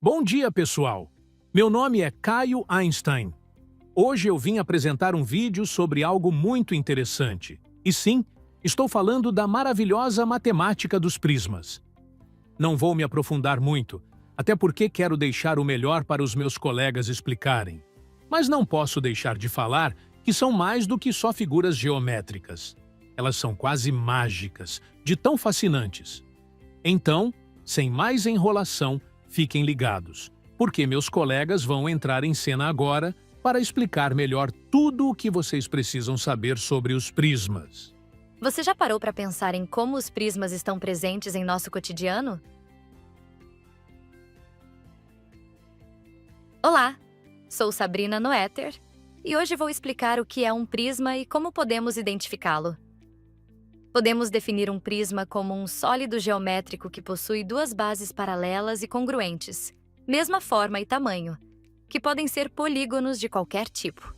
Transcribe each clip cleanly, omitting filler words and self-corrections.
Bom dia, pessoal! Meu nome é Caio Einstein. Hoje eu vim apresentar um vídeo sobre algo muito interessante. E sim, estou falando da maravilhosa matemática dos prismas. Não vou me aprofundar muito, até porque quero deixar o melhor para os meus colegas explicarem. Mas não posso deixar de falar que são mais do que só figuras geométricas. Elas são quase mágicas, de tão fascinantes. Então, sem mais enrolação, fiquem ligados, porque meus colegas vão entrar em cena agora para explicar melhor tudo o que vocês precisam saber sobre os prismas. Você já parou para pensar em como os prismas estão presentes em nosso cotidiano? Olá, sou Sabrina Noether e hoje vou explicar o que é um prisma e como podemos identificá-lo. Podemos definir um prisma como um sólido geométrico que possui duas bases paralelas e congruentes, mesma forma e tamanho, que podem ser polígonos de qualquer tipo.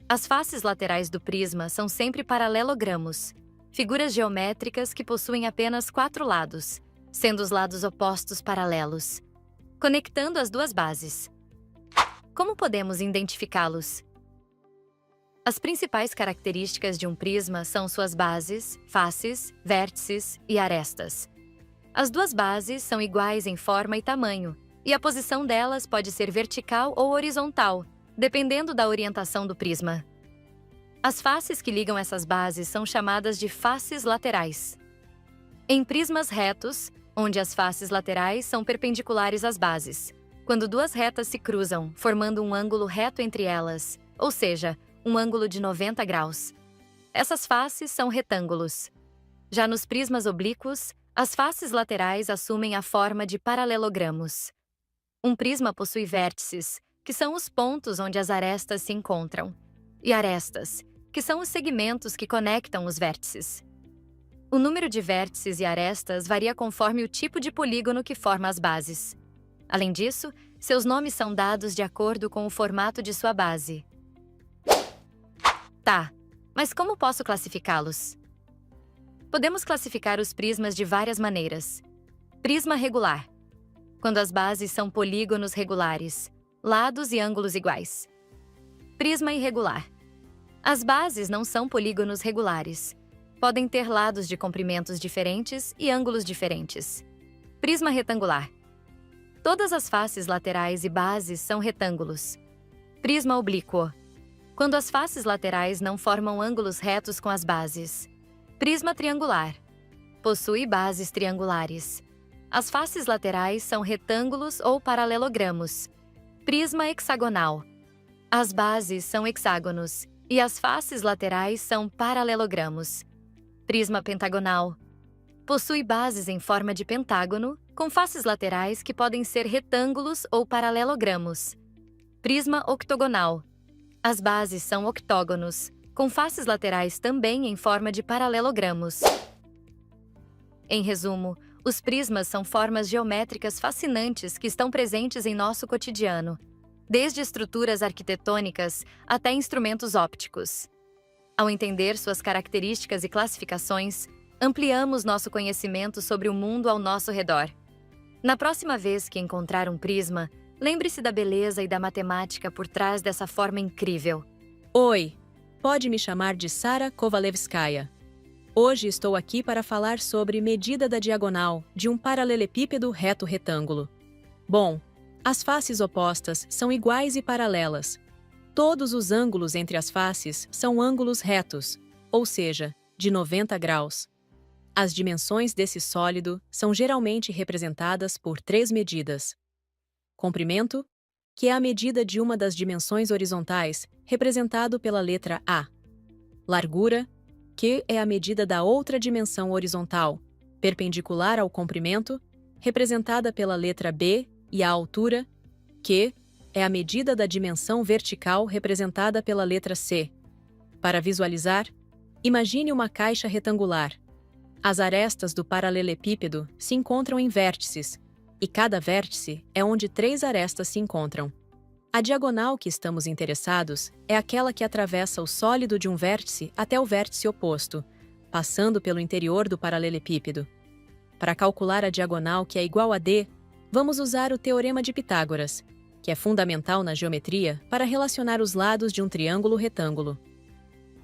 As faces laterais do prisma são sempre paralelogramos, figuras geométricas que possuem apenas 4 lados, sendo os lados opostos paralelos, conectando as duas bases. Como podemos identificá-los? As principais características de um prisma são suas bases, faces, vértices e arestas. As duas bases são iguais em forma e tamanho, e a posição delas pode ser vertical ou horizontal, dependendo da orientação do prisma. As faces que ligam essas bases são chamadas de faces laterais. Em prismas retos, onde as faces laterais são perpendiculares às bases, quando duas retas se cruzam, formando um ângulo reto entre elas, ou seja, um ângulo de 90 graus. Essas faces são retângulos. Já nos prismas oblíquos, as faces laterais assumem a forma de paralelogramos. Um prisma possui vértices, que são os pontos onde as arestas se encontram, e arestas, que são os segmentos que conectam os vértices. O número de vértices e arestas varia conforme o tipo de polígono que forma as bases. Além disso, seus nomes são dados de acordo com o formato de sua base. Tá, mas como posso classificá-los? Podemos classificar os prismas de várias maneiras. Prisma regular, quando as bases são polígonos regulares, lados e ângulos iguais. Prisma irregular. As bases não são polígonos regulares. Podem ter lados de comprimentos diferentes e ângulos diferentes. Prisma retangular. Todas as faces laterais e bases são retângulos. Prisma oblíquo. Quando as faces laterais não formam ângulos retos com as bases. Prisma triangular. Possui bases triangulares. As faces laterais são retângulos ou paralelogramos. Prisma hexagonal. As bases são hexágonos e as faces laterais são paralelogramos. Prisma pentagonal. Possui bases em forma de pentágono, com faces laterais que podem ser retângulos ou paralelogramos. Prisma octogonal. As bases são octógonos, com faces laterais também em forma de paralelogramos. Em resumo, os prismas são formas geométricas fascinantes que estão presentes em nosso cotidiano, desde estruturas arquitetônicas até instrumentos ópticos. Ao entender suas características e classificações, ampliamos nosso conhecimento sobre o mundo ao nosso redor. Na próxima vez que encontrar um prisma, lembre-se da beleza e da matemática por trás dessa forma incrível. Oi, pode me chamar de Sara Kovalevskaya. Hoje estou aqui para falar sobre medida da diagonal de um paralelepípedo reto retângulo. Bom, as faces opostas são iguais e paralelas. Todos os ângulos entre as faces são ângulos retos, ou seja, de 90 graus. As dimensões desse sólido são geralmente representadas por 3 medidas. Comprimento, que é a medida de uma das dimensões horizontais, representado pela letra A. Largura, que é a medida da outra dimensão horizontal, perpendicular ao comprimento, representada pela letra B, e a altura, que é a medida da dimensão vertical, representada pela letra C. Para visualizar, imagine uma caixa retangular. As arestas do paralelepípedo se encontram em vértices, e cada vértice é onde 3 arestas se encontram. A diagonal que estamos interessados é aquela que atravessa o sólido de um vértice até o vértice oposto, passando pelo interior do paralelepípedo. Para calcular a diagonal que é igual a D, vamos usar o Teorema de Pitágoras, que é fundamental na geometria para relacionar os lados de um triângulo retângulo.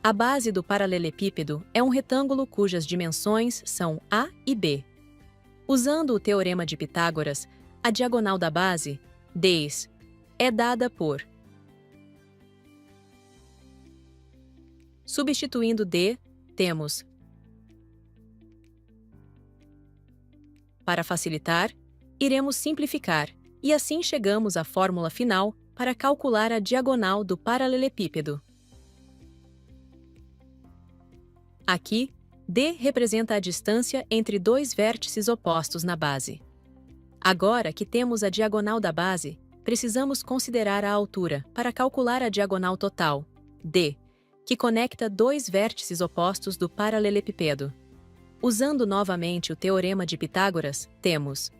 A base do paralelepípedo é um retângulo cujas dimensões são A e B. Usando o Teorema de Pitágoras, a diagonal da base, D, é dada por... Substituindo D, temos... Para facilitar, iremos simplificar, e assim chegamos à fórmula final para calcular a diagonal do paralelepípedo. Aqui, D representa a distância entre dois vértices opostos na base. Agora que temos a diagonal da base, precisamos considerar a altura para calcular a diagonal total, D, que conecta dois vértices opostos do paralelepípedo. Usando novamente o Teorema de Pitágoras, temos...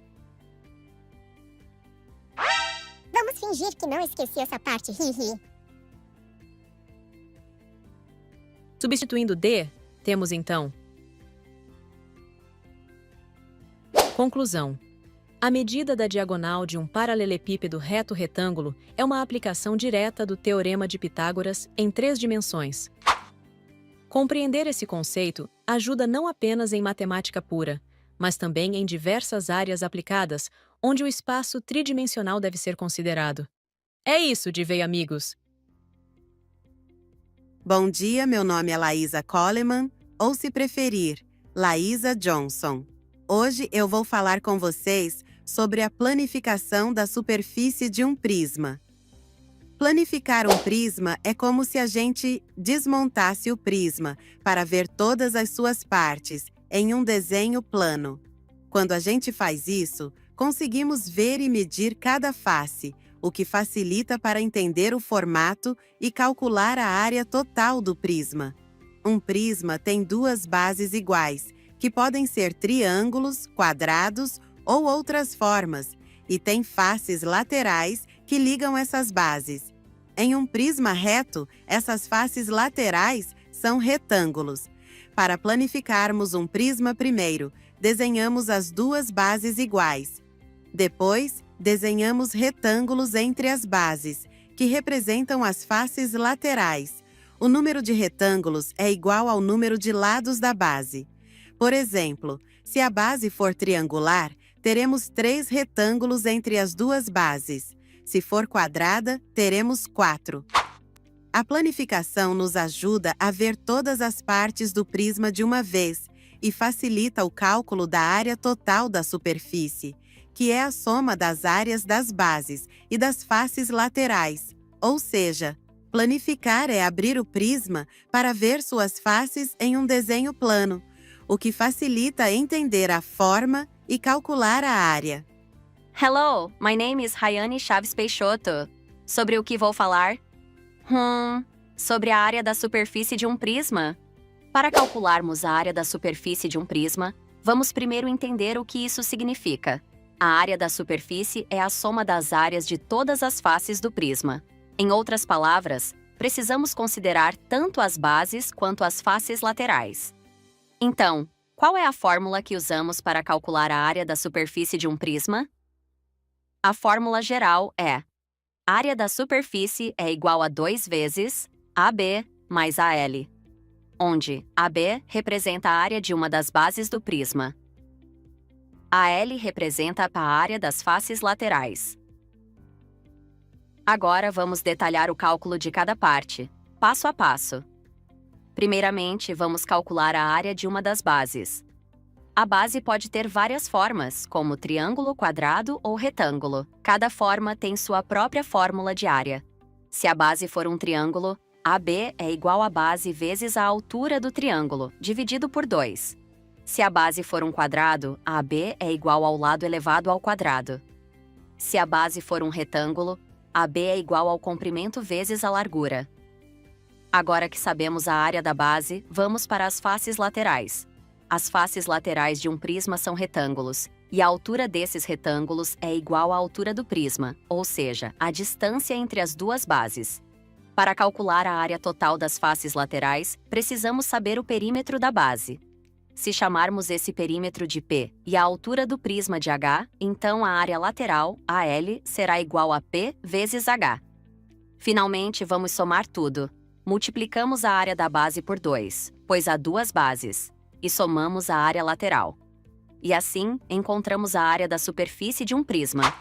Vamos fingir que não esqueci essa parte, hihi. Substituindo D, temos então... Conclusão. A medida da diagonal de um paralelepípedo reto-retângulo é uma aplicação direta do Teorema de Pitágoras em 3 dimensões. Compreender esse conceito ajuda não apenas em matemática pura, mas também em diversas áreas aplicadas, onde o espaço tridimensional deve ser considerado. É isso, Divei amigos! Bom dia, meu nome é Laísa Coleman, ou se preferir, Laísa Johnson. Hoje eu vou falar com vocês sobre a planificação da superfície de um prisma. Planificar um prisma é como se a gente desmontasse o prisma para ver todas as suas partes em um desenho plano. Quando a gente faz isso, conseguimos ver e medir cada face, o que facilita para entender o formato e calcular a área total do prisma. Um prisma tem 2 bases iguais, que podem ser triângulos, quadrados ou outras formas, e tem faces laterais que ligam essas bases. Em um prisma reto, essas faces laterais são retângulos. Para planificarmos um prisma primeiro, desenhamos as 2 bases iguais. Depois, desenhamos retângulos entre as bases, que representam as faces laterais. O número de retângulos é igual ao número de lados da base. Por exemplo, se a base for triangular, teremos 3 retângulos entre as 2 bases. Se for quadrada, teremos 4. A planificação nos ajuda a ver todas as partes do prisma de uma vez e facilita o cálculo da área total da superfície, que é a soma das áreas das bases e das faces laterais. Ou seja, planificar é abrir o prisma para ver suas faces em um desenho plano, o que facilita entender a forma e calcular a área. Hello, my name is Rayane Chaves Peixoto. Sobre o que vou falar? Sobre a área da superfície de um prisma. Para calcularmos a área da superfície de um prisma, vamos primeiro entender o que isso significa. A área da superfície é a soma das áreas de todas as faces do prisma. Em outras palavras, precisamos considerar tanto as bases quanto as faces laterais. Então, qual é a fórmula que usamos para calcular a área da superfície de um prisma? A fórmula geral é: área da superfície é igual a 2 vezes AB mais AL, onde AB representa a área de uma das bases do prisma. AL representa a área das faces laterais. Agora vamos detalhar o cálculo de cada parte, passo a passo. Primeiramente, vamos calcular a área de uma das bases. A base pode ter várias formas, como triângulo, quadrado ou retângulo. Cada forma tem sua própria fórmula de área. Se a base for um triângulo, AB é igual a base vezes a altura do triângulo, dividido por 2. Se a base for um quadrado, AB é igual ao lado elevado ao quadrado. Se a base for um retângulo, AB é igual ao comprimento vezes a largura. Agora que sabemos a área da base, vamos para as faces laterais. As faces laterais de um prisma são retângulos, e a altura desses retângulos é igual à altura do prisma, ou seja, a distância entre as 2 bases. Para calcular a área total das faces laterais, precisamos saber o perímetro da base. Se chamarmos esse perímetro de P e a altura do prisma de H, então a área lateral, AL, será igual a P vezes H. Finalmente, vamos somar tudo. Multiplicamos a área da base por 2, pois há duas bases, e somamos a área lateral. E assim, encontramos a área da superfície de um prisma.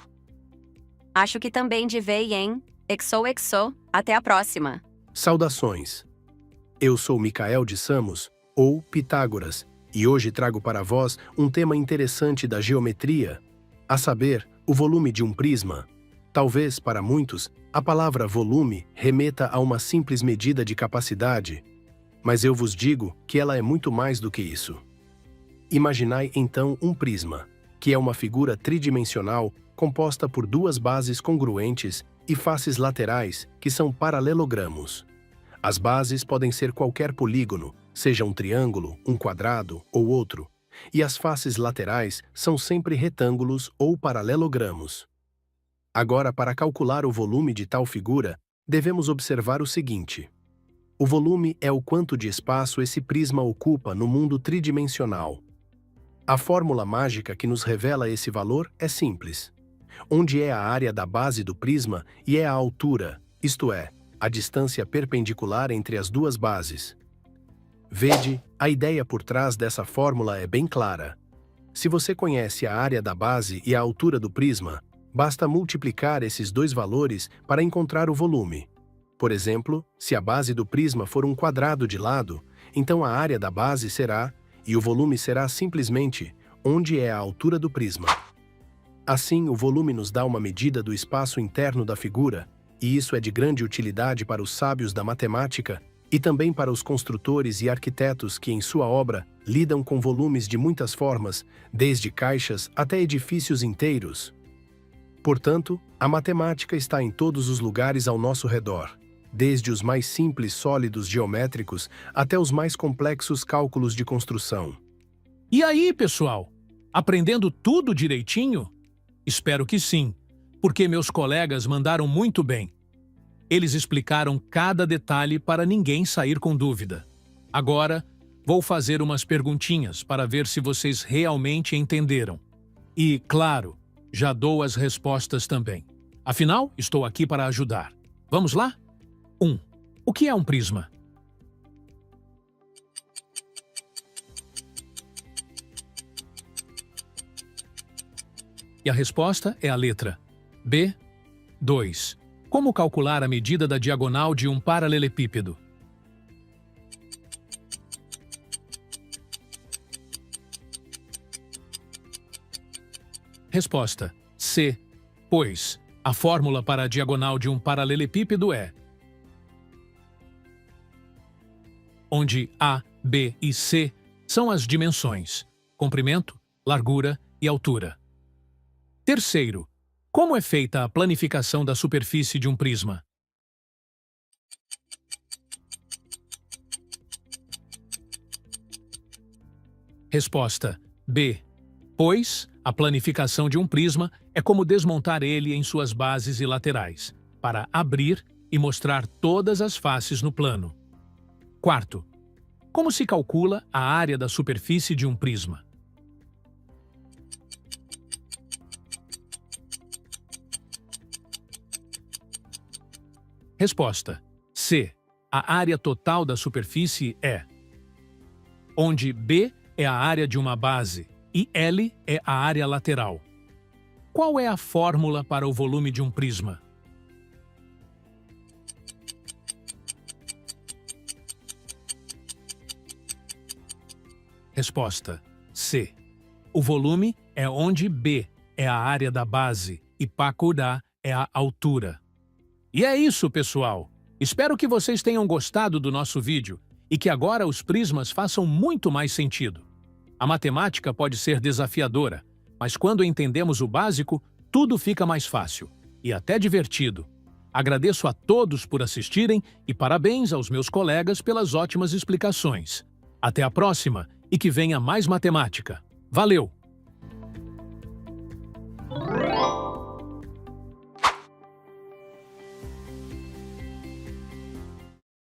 Acho que também divei em XOXO. Até a próxima! Saudações! Eu sou Micael de Samos, ou Pitágoras, e hoje trago para vós um tema interessante da geometria, a saber, o volume de um prisma. Talvez, para muitos, a palavra volume remeta a uma simples medida de capacidade, mas eu vos digo que ela é muito mais do que isso. Imaginai, então, um prisma, que é uma figura tridimensional composta por duas bases congruentes e faces laterais, que são paralelogramos. As bases podem ser qualquer polígono, seja um triângulo, um quadrado ou outro, e as faces laterais são sempre retângulos ou paralelogramos. Agora, para calcular o volume de tal figura, devemos observar o seguinte. O volume é o quanto de espaço esse prisma ocupa no mundo tridimensional. A fórmula mágica que nos revela esse valor é simples. Onde é a área da base do prisma e é a altura, isto é, a distância perpendicular entre as duas bases. Vede, a ideia por trás dessa fórmula é bem clara. Se você conhece a área da base e a altura do prisma, basta multiplicar esses dois valores para encontrar o volume. Por exemplo, se a base do prisma for um quadrado de lado, então a área da base será, e o volume será simplesmente, onde é a altura do prisma. Assim, o volume nos dá uma medida do espaço interno da figura, e isso é de grande utilidade para os sábios da matemática e também para os construtores e arquitetos que, em sua obra, lidam com volumes de muitas formas, desde caixas até edifícios inteiros. Portanto, a matemática está em todos os lugares ao nosso redor, desde os mais simples sólidos geométricos até os mais complexos cálculos de construção. E aí, pessoal? Aprendendo tudo direitinho? Espero que sim, porque meus colegas mandaram muito bem. Eles explicaram cada detalhe para ninguém sair com dúvida. Agora, vou fazer umas perguntinhas para ver se vocês realmente entenderam. E, claro, já dou as respostas também. Afinal, estou aqui para ajudar. Vamos lá? 1. O que é um prisma? E a resposta é a letra B. 2. Como calcular a medida da diagonal de um paralelepípedo? Resposta C. Pois, a fórmula para a diagonal de um paralelepípedo é onde A, B e C são as dimensões, comprimento, largura e altura. Terceiro, como é feita a planificação da superfície de um prisma? Resposta B. Pois, a planificação de um prisma é como desmontar ele em suas bases e laterais, para abrir e mostrar todas as faces no plano. Quarto, como se calcula a área da superfície de um prisma? Resposta C. A área total da superfície é onde B é a área de uma base e L é a área lateral. Qual é a fórmula para o volume de um prisma? Resposta C. O volume é onde B é a área da base e Pacudá é a altura. E é isso, pessoal! Espero que vocês tenham gostado do nosso vídeo e que agora os prismas façam muito mais sentido. A matemática pode ser desafiadora, mas quando entendemos o básico, tudo fica mais fácil e até divertido. Agradeço a todos por assistirem e parabéns aos meus colegas pelas ótimas explicações. Até a próxima e que venha mais matemática. Valeu!